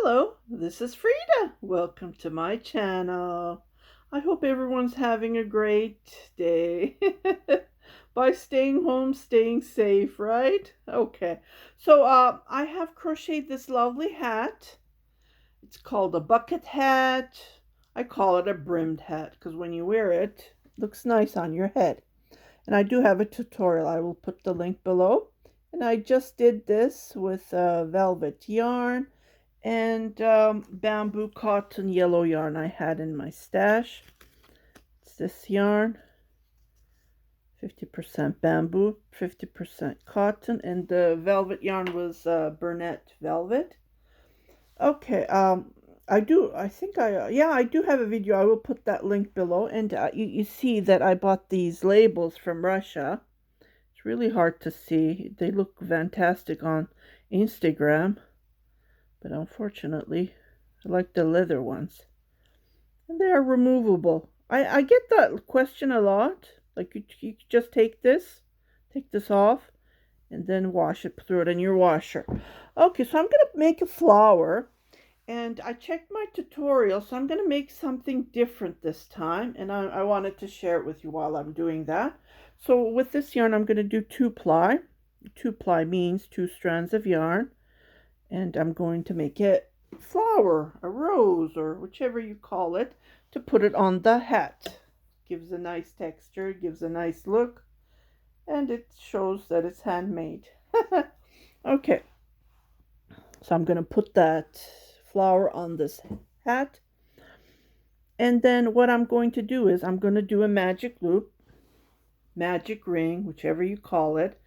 Hello, this is Frida. Welcome to my channel. I hope everyone's having a great day. By staying home, staying safe, right? Okay. So I have crocheted this lovely hat. It's called a bucket hat. I call it a brimmed hat because when you wear it, it looks nice on your head. And I do have a tutorial. I will put the link below. And I just did this with velvet yarn and bamboo cotton yellow yarn I had in my stash. It's this yarn, 50% bamboo, 50% cotton, and the velvet yarn was Burnett velvet. Okay, I do have a video. I will put that link below, and you see that I bought these labels from Russia. It's really hard to see. They look fantastic on Instagram. But unfortunately, I like the leather ones. And they are removable. I get that question a lot. Like you just take this off, and then wash it, throw it in your washer. Okay, so I'm going to make a flower. And I checked my tutorial, so I'm going to make something different this time. And I wanted to share it with you while I'm doing that. So with this yarn, I'm going to do 2-ply. 2-ply means 2 strands of yarn. And I'm going to make a flower, a rose, or whichever you call it, to put it on the hat. Gives a nice texture, gives a nice look, and it shows that it's handmade. Okay, so I'm going to put that flower on this hat. And then what I'm going to do is I'm going to do a magic loop, magic ring, whichever you call it.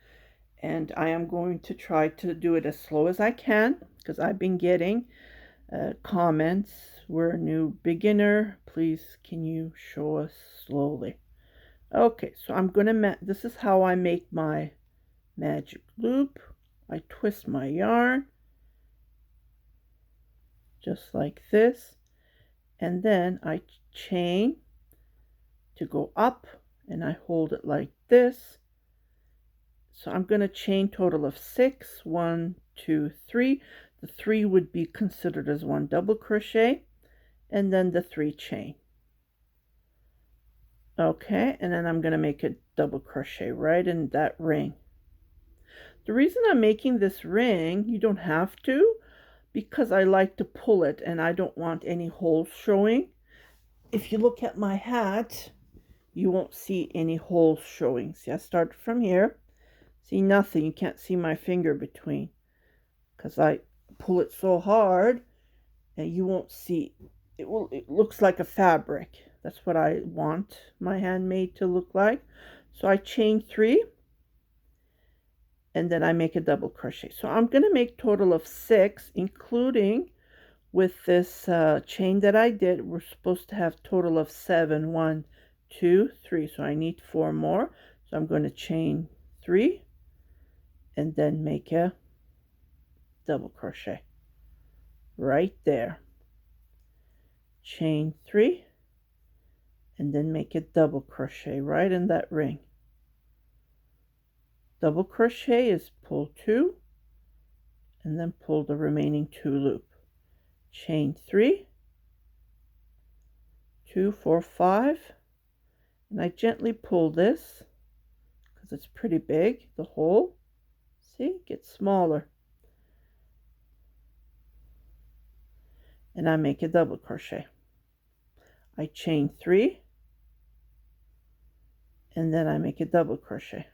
And I am going to try to do it as slow as I can because I've been getting comments. We're a new beginner. Please, can you show us slowly? Okay, so I'm going to, this is how I make my magic loop. I twist my yarn just like this. And then I chain to go up and I hold it like this. So I'm going to chain total of 6. 1, 2, 3. The 3 would be considered as 1 double crochet, and then the 3 chain. Okay, and then I'm going to make a double crochet right in that ring. The reason I'm making this ring, you don't have to, because I like to pull it and I don't want any holes showing. If you look at my hat, you won't see any holes showing. See, I start from here. See nothing. You can't see my finger between because I pull it so hard and you won't see. It looks like a fabric. That's what I want my handmade to look like. So I chain 3 and then I make a double crochet. So I'm going to make total of 6, including with this chain that I did. We're supposed to have total of 7. 1, 2, 3. So I need 4 more. So I'm going to chain 3 and then make a double crochet right there. Chain 3 and then make a double crochet right in that ring. Double crochet is pull 2 and then pull the remaining 2 loop. Chain 3, 2, 4, 5, and I gently pull this because it's pretty big, the hole. See, it gets smaller. And I make a double crochet. I chain 3 and then I make a double crochet.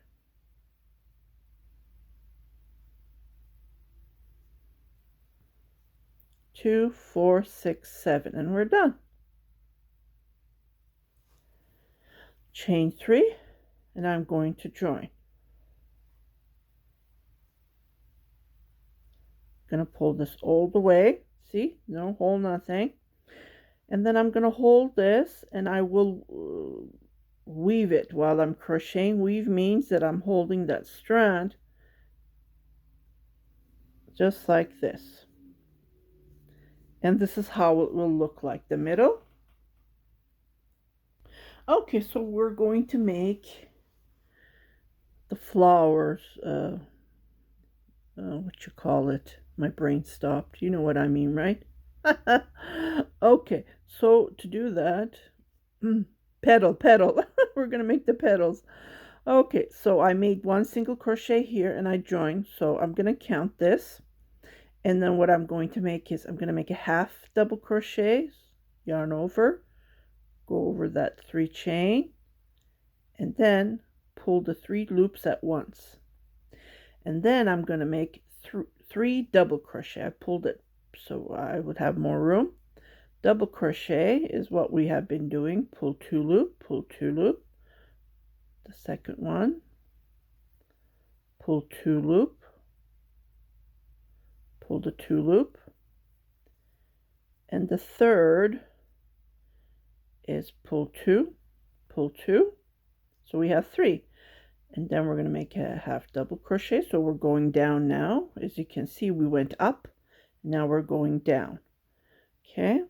2, 4, 6, 7, and we're done. Chain 3 and I'm going to join. Going to pull this all the way. See, no hole, nothing. And then I'm going to hold this and I will weave it while I'm crocheting. Weave means that I'm holding that strand just like this. And this is how it will look like, the middle. Okay, so we're going to make the flowers, what you call it. My brain stopped. You know what I mean, right? Okay, so to do that, petal. We're gonna make the petals. Okay, so I made one single crochet here and I joined. So I'm gonna count this. And then what I'm going to make is I'm gonna make a half double crochet, yarn over, go over that 3 chain, and then pull the 3 loops at once. And then I'm going to make 3 double crochet. I pulled it so I would have more room. Double crochet is what we have been doing. Pull 2 loop, pull 2 loop. The second one, pull 2 loop, pull the 2 loop. And the third is pull 2, pull 2. So we have 3. And then we're going to make a half double crochet. So we're going down now. As you can see, we went up. Now we're going down. Okay.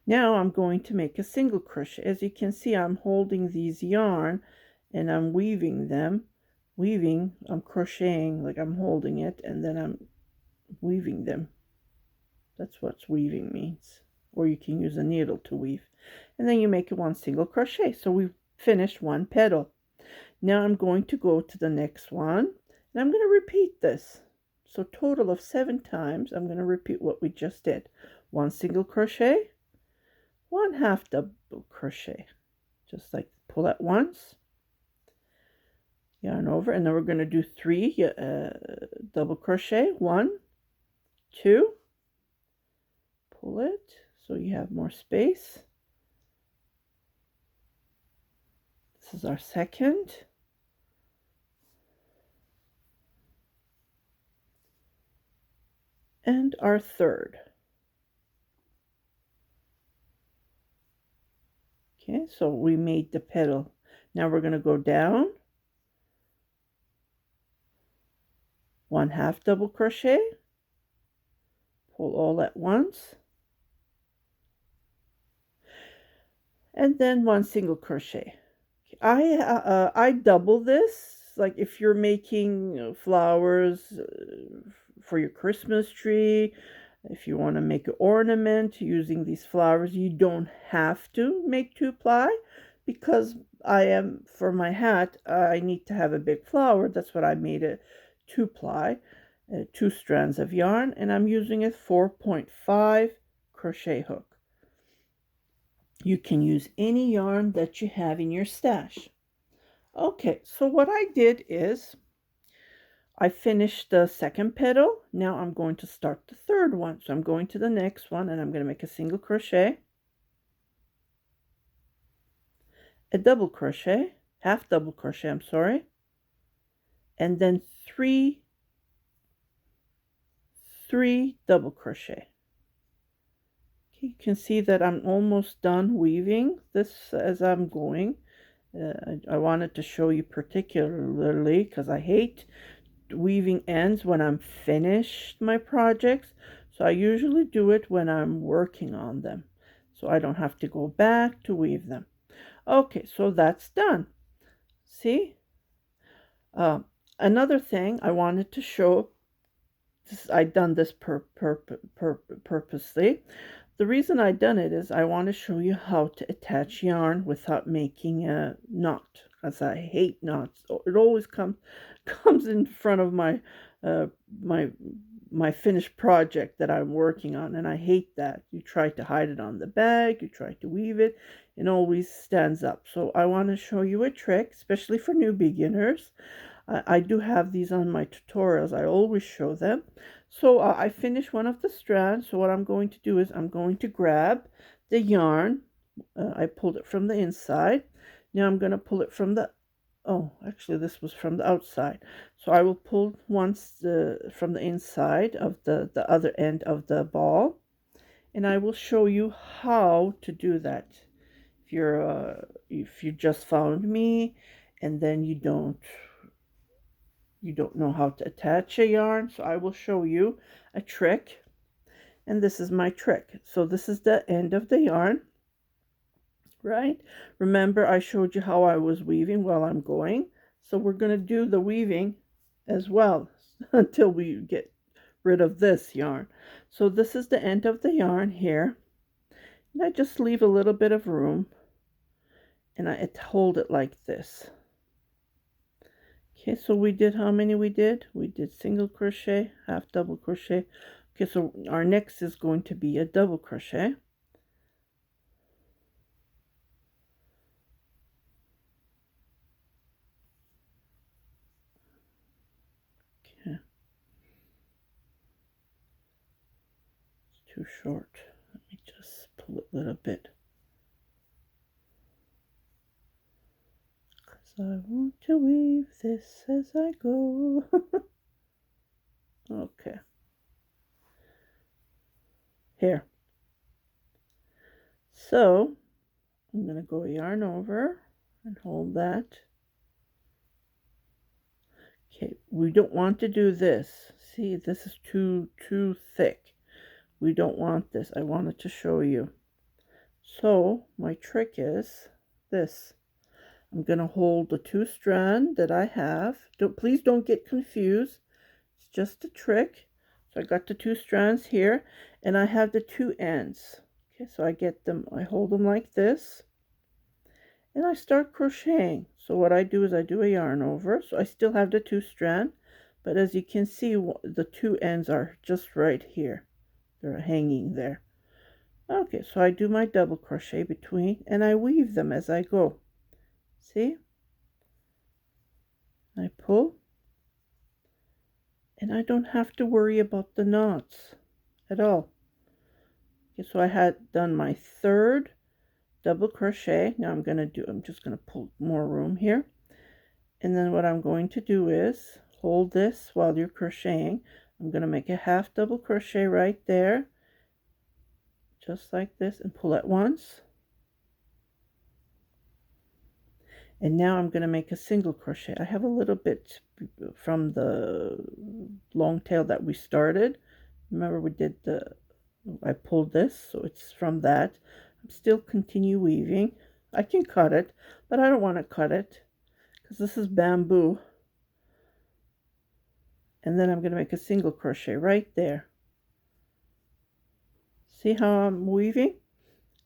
Now I'm going to make a single crochet. As you can see, I'm holding these yarn and I'm weaving them. I'm crocheting like I'm holding it, and then I'm weaving them. That's what weaving means. Or you can use a needle to weave. And then you make one single crochet. So we've finished one petal. Now I'm going to go to the next one, and I'm going to repeat this. So total of 7 times, I'm going to repeat what we just did. One single crochet, one half double crochet, just like pull at once, yarn over, and then we're going to do 3 double crochet, 1, 2, pull it so you have more space. This is our second. And our third. Okay, so we made the petal. Now we're going to go down, 1 half double crochet, pull all at once, and then 1 single crochet. I double this, like if you're making flowers for your Christmas tree, if you want to make an ornament using these flowers, you don't have to make 2-ply, because for my hat, I need to have a big flower. That's what I made it 2-ply, 2 strands of yarn, and I'm using a 4.5 crochet hook. You can use any yarn that you have in your stash. Okay, so what I did is I finished the second petal. Now I'm going to start the third one. So I'm going to the next one and I'm going to make a single crochet, a double crochet, half double crochet, I'm sorry, and then 3 double crochet. You can see that I'm almost done weaving this as I'm going. I wanted to show you particularly because I hate weaving ends when I'm finished my projects. So I usually do it when I'm working on them, so I don't have to go back to weave them. Okay, so that's done. See? Another thing I wanted to show, I've done this purposely. The reason I done it is I want to show you how to attach yarn without making a knot, as I hate knots. It always comes in front of my my finished project that I'm working on, and I hate that. You try to hide it on the bag, you try to weave it, it always stands up. So I want to show you a trick, especially for new beginners. I do have these on my tutorials. I always show them. So I finished one of the strands. So what I'm going to do is I'm going to grab the yarn. I pulled it from the inside. Now I'm going to pull it from the, actually this was from the outside. So I will pull once from the inside of the other end of the ball. And I will show you how to do that. If you just found me and then you don't know how to attach a yarn, so I will show you a trick, and this is my trick. So this is the end of the yarn, right? Remember I showed you how I was weaving while I'm going, so we're going to do the weaving as well until we get rid of this yarn. So this is the end of the yarn here. And I just leave a little bit of room, and I hold it like this. Okay, so we did, how many we did? We did single crochet, half double crochet. Okay, so our next is going to be a double crochet. Okay. It's too short. Let me just pull it a little bit. Because I want to weave this as I go. Okay. Here. So I'm going to go yarn over and hold that. Okay, we don't want to do this. See, this is too thick. We don't want this. I wanted to show you. So my trick is this. I'm going to hold the 2 strand that I have. Please don't get confused. It's just a trick. So I got the 2 strands here, and I have the 2 ends. Okay, so I get them, I hold them like this, and I start crocheting. So what I do is I do a yarn over. So I still have the 2 strand, but as you can see, the 2 ends are just right here. They're hanging there. Okay, so I do my double crochet between, and I weave them as I go. See? I pull, and I don't have to worry about the knots at all. Okay, so I had done my 3rd double crochet. Now I'm just going to pull more room here. And then what I'm going to do is hold this while you're crocheting. I'm going to make a half double crochet right there, just like this, and pull it once. And now I'm going to make a single crochet. I have a little bit from the long tail that we started. Remember we did I pulled this, so it's from that. I'm still continue weaving. I can cut it, but I don't want to cut it because this is bamboo. And then I'm going to make a single crochet right there. See how I'm weaving?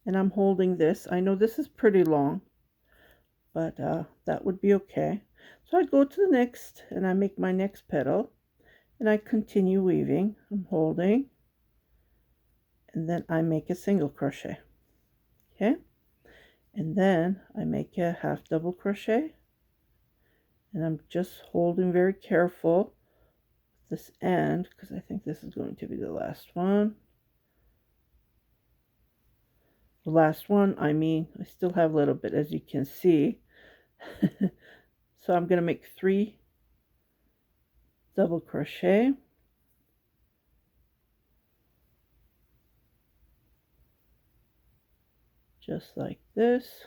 And I'm holding this. I know this is pretty long, but that would be okay. So I go to the next, and I make my next petal, and I continue weaving. I'm holding, and then I make a single crochet. Okay, and then I make a half double crochet, and I'm just holding very careful this end because I think this is going to be the last one. The last one, I mean, I still have a little bit, as you can see. So I'm going to make 3 double crochet, just like this.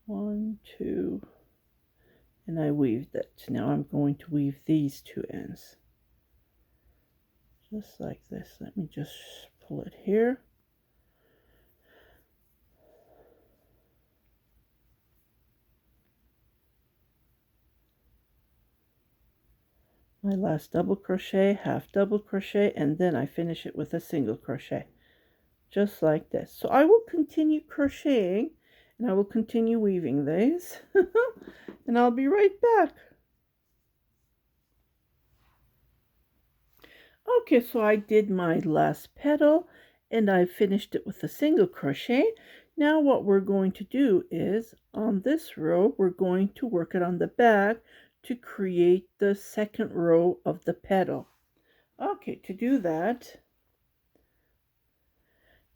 1, 2, and I weaved it. Now I'm going to weave these 2 ends, just like this. Let me just pull it here. My last double crochet, half double crochet, and then I finish it with a single crochet, just like this. So I will continue crocheting, and I will continue weaving these, and I'll be right back. Okay, so I did my last petal, and I finished it with a single crochet. Now what we're going to do is, on this row, we're going to work it on the back to create the second row of the petal. Okay, to do that,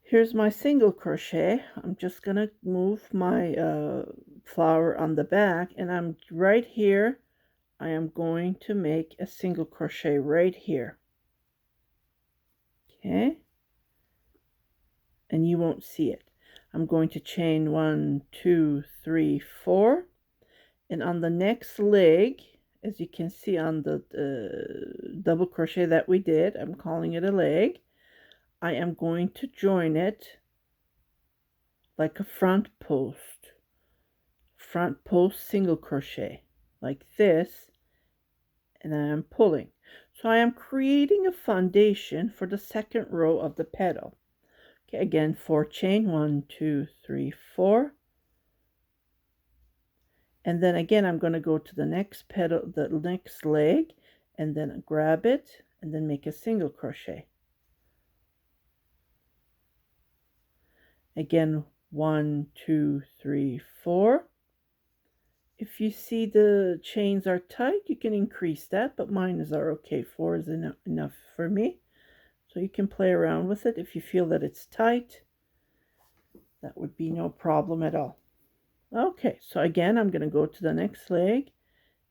here's my single crochet. I'm just going to move my flower on the back, and I'm right here. I am going to make a single crochet right here. Okay, and you won't see it. I'm going to chain 1, 2, 3, 4, and on the next leg, as you can see on the double crochet that we did, I'm calling it a leg, I am going to join it like a front post single crochet like this, and I am pulling. So I am creating a foundation for the second row of the petal. Okay, again, 4 chain, 1, 2, 3, 4. And then again, I'm going to go to the next petal, the next leg, and then grab it and then make a single crochet. Again, 1, 2, 3, 4. If you see the chains are tight, you can increase that, but mine are okay. 4 is enough for me. So you can play around with it. If you feel that it's tight, that would be no problem at all. Okay, so again, I'm going to go to the next leg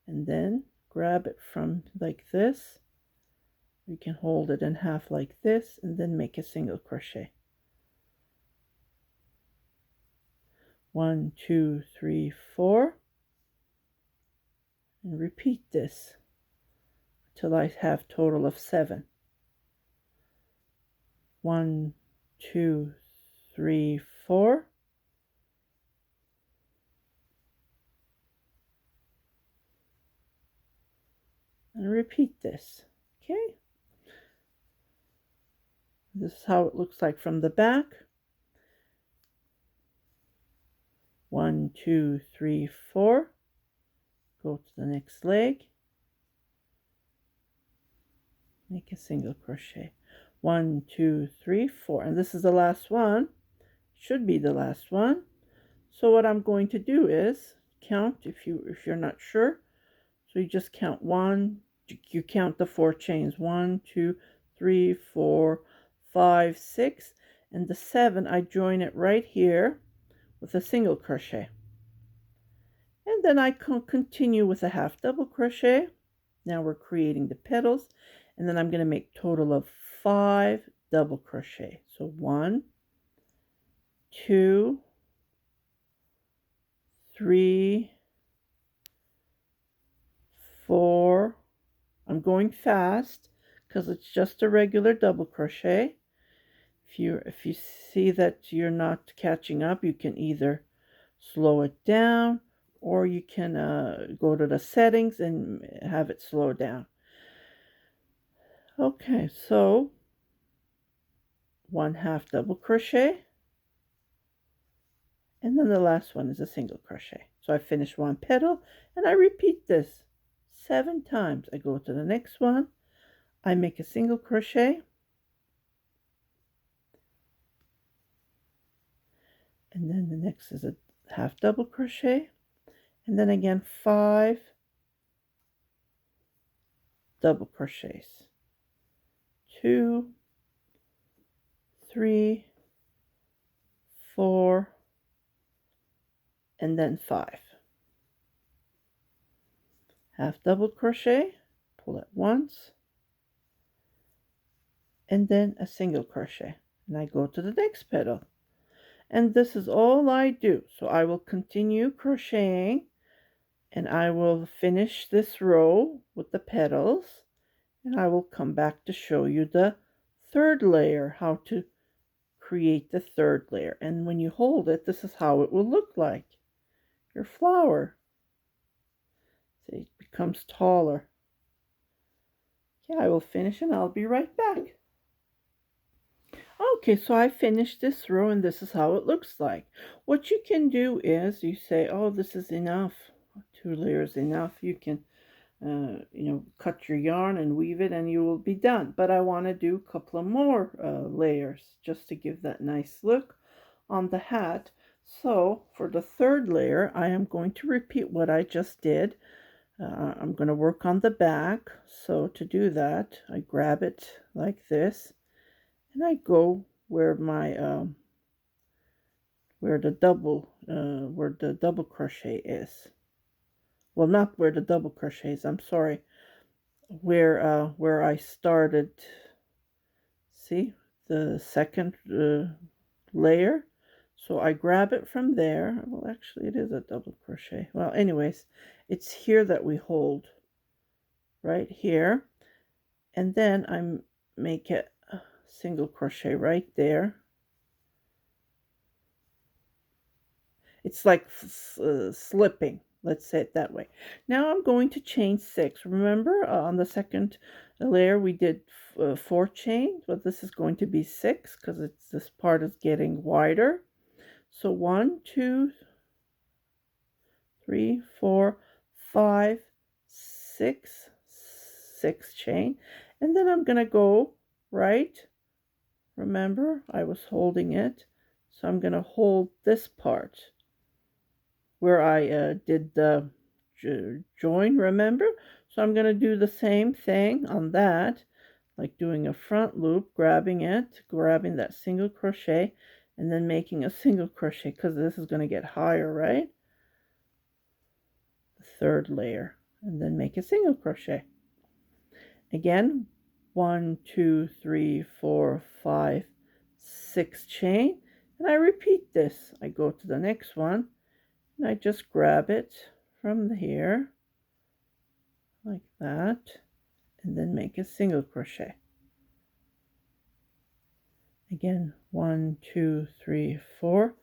and then grab it from like this. You can hold it in half like this and then make a single crochet. 1, 2, 3, 4. And repeat this until I have a total of 7. 1, 2, 3, 4. And repeat this. Okay. This is how it looks like from the back. 1, 2, 3, 4. Go to the next leg. Make a single crochet. 1, 2, 3, 4. And this is the last one. Should be the last one. So what I'm going to do is count if you're not sure. So you just count 1. You count the 4 chains. 1, 2, 3, 4, 5, 6, and the 7 I join it right here with a single crochet. And then I can continue with a half double crochet. Now we're creating the petals, and then I'm going to make a total of 5 double crochet. So 1, 2, 3, 4. I'm going fast because it's just a regular double crochet. If you see that you're not catching up, you can either slow it down, or you can go to the settings and have it slow down. Okay, so 1 half double crochet, and then the last one is a single crochet. So I finish 1 petal, and I repeat this 7 times. I go to the next one, I make a single crochet, and then the next is a half double crochet, and then again 5 double crochets. 2, 3, 4, and then 5. Half double crochet, pull it once, and then a single crochet. And I go to the next petal. And this is all I do. So I will continue crocheting, and I will finish this row with the petals, and I will come back to show you the third layer, how to create the third layer. And when you hold it, this is how it will look like. Your flower. See, it becomes taller. Okay, I will finish and I'll be right back. Okay, so I finished this row and this is how it looks like. What you can do is you say, oh, this is enough. 2 layers enough. You can, cut your yarn and weave it and you will be done. But I want to do a couple of more layers just to give that nice look on the hat. So for the third layer, I am going to repeat what I just did. I'm going to work on the back. So to do that, I grab it like this. And I go where my where the double crochet is. Well, not where the double crochet is. I'm sorry. Where I started. See the second layer. So I grab it from there. Well, actually, it is a double crochet. Well, anyways, it's here that we hold. Right here, and then I make it single crochet right there. It's like slipping. Let's say it that way. Now I'm going to chain 6. Remember, on the second layer we did 4 chains, but this is going to be 6 because this part is getting wider. So 1, 2, 3, 4, 5, 6, 6 chain, and then I'm going to go right. Remember, I was holding it, so I'm going to hold this part where I did the join, remember? So I'm going to do the same thing on that, like doing a front loop, grabbing that single crochet, and then making a single crochet, because this is going to get higher, right? The third layer, and then make a single crochet. Again, 1, 2, 3, 4, 5, 6 chain, and I repeat this. I go to the next one, and I just grab it from here like that, and then make a single crochet. Again, 1, 2, 3, 4,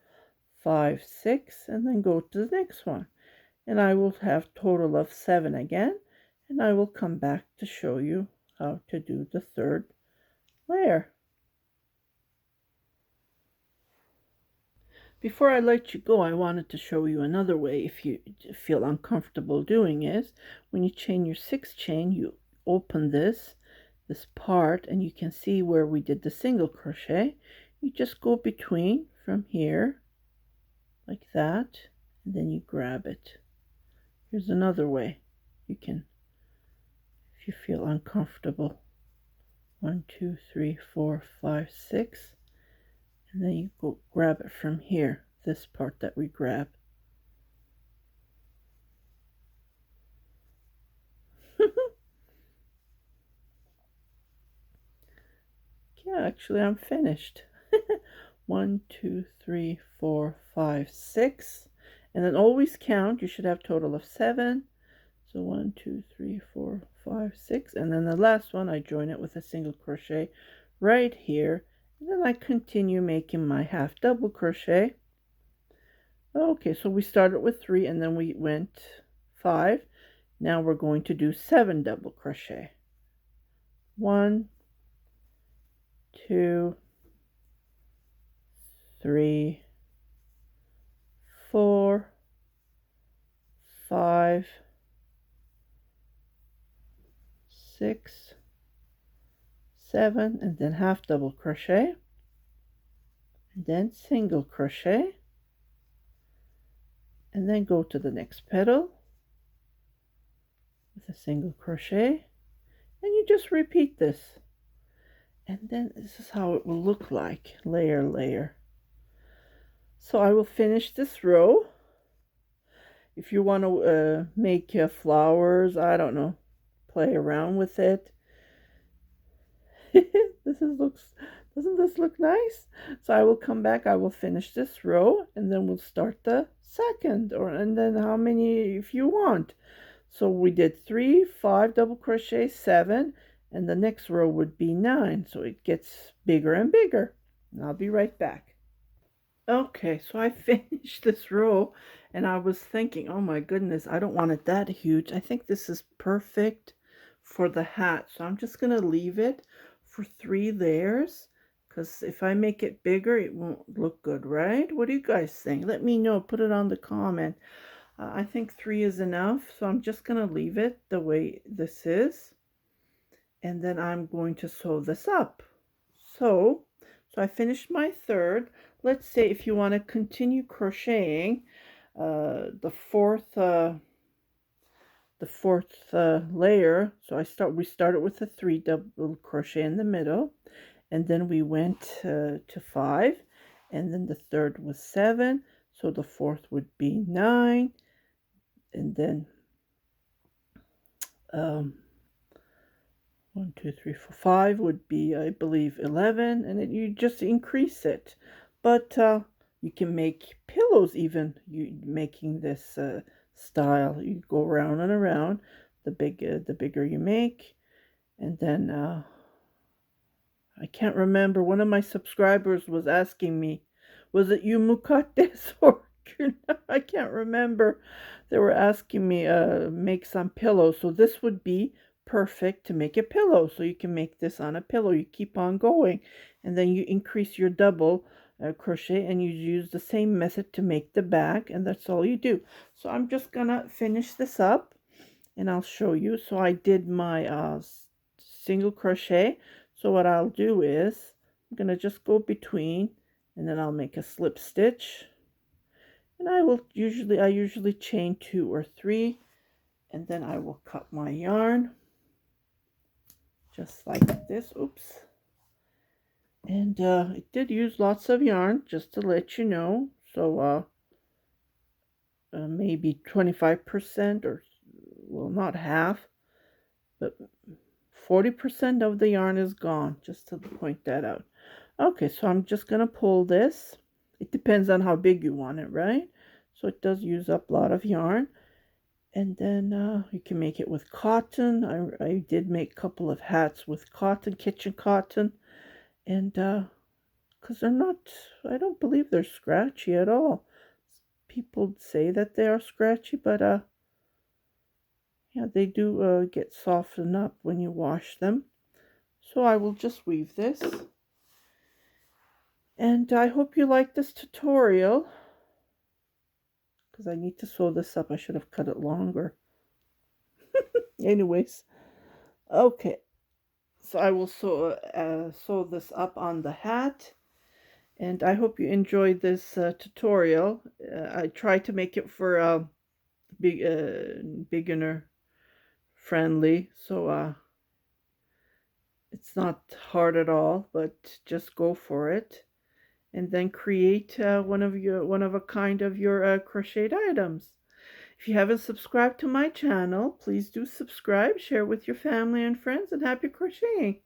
5, 6, and then go to the next one, and I will have total of 7 again, and I will come back to show you how to do the third layer. Before I let you go, I wanted to show you another way if you feel uncomfortable doing it. When you chain your 6 chain, you open this part, and you can see where we did the single crochet. You just go between from here like that, and then you grab it. Here's another way you can, if you feel uncomfortable. 1, 2, 3, 4, 5, 6. And then you go grab it from here, this part that we grab. Yeah, actually I'm finished. 1, 2, 3, 4, 5, 6. And then always count. You should have a total of 7. So 1, 2, 3, 4, 5, 6. And then the last one, I join it with a single crochet right here. And then I continue making my half double crochet. Okay, so we started with 3 and then we went 5. Now we're going to do 7 double crochet. 1, 2, 3, 4, 5, 6, 7, and then half double crochet, and then single crochet, and then go to the next petal with a single crochet, and you just repeat this. And then this is how it will look like, layer. So I will finish this row. If you want to make flowers, I don't know, play around with it. Doesn't this look nice? So I will come back, I will finish this row, and then we'll start the second, and then how many if you want. So we did 3, 5 double crochet, 7, and the next row would be 9. So it gets bigger and bigger. And I'll be right back. Okay, so I finished this row, and I was thinking, oh my goodness, I don't want it that huge. I think this is perfect for the hat. So I'm just going to leave it for 3 layers, because if I make it bigger, it won't look good, right? What do you guys think? Let me know. Put it on the comment. I think 3 is enough, so I'm just going to leave it the way this is. And then I'm going to sew this up. So I finished my third. Let's say if you want to continue crocheting the fourth layer. So we started with a 3 double crochet in the middle, and then we went to 5, and then the third was 7, so the fourth would be 9, and then 1, 2, 3, 4, 5 would be, I believe, 11, and you just increase it. But you can make pillows even making this style. You go around and around. The bigger you make, and then I can't remember. One of my subscribers was asking me, was it you who cut this, or I can't remember. They were asking me make some pillows, so this would be perfect to make a pillow. So you can make this on a pillow. You keep on going, and then you increase your double crochet, and you use the same method to make the back, and that's all you do. So I'm just gonna finish this up, and I'll show you. So I did my single crochet. So what I'll do is I'm gonna just go between, and then I'll make a slip stitch. And I usually chain 2 or 3, and then I will cut my yarn just like this. Oops. And it did use lots of yarn, just to let you know. So maybe 25%, or well, not half, but 40% of the yarn is gone, just to point that out. Okay, so I'm just gonna pull this. It depends on how big you want it, right? So it does use up a lot of yarn. And then you can make it with cotton. I did make a couple of hats with cotton, kitchen cotton. And because they're not, I don't believe they're scratchy at all. People say that they are scratchy, but yeah, they do get softened up when you wash them. So I will just weave this. And I hope you like this tutorial, because I need to sew this up. I should have cut it longer. Anyways, okay. So I will sew this up on the hat, and I hope you enjoyed this tutorial. I tried to make it for beginner friendly, so it's not hard at all, but just go for it, and then create one of a kind of your crocheted items. If you haven't subscribed to my channel, please do subscribe, share with your family and friends, and happy crocheting!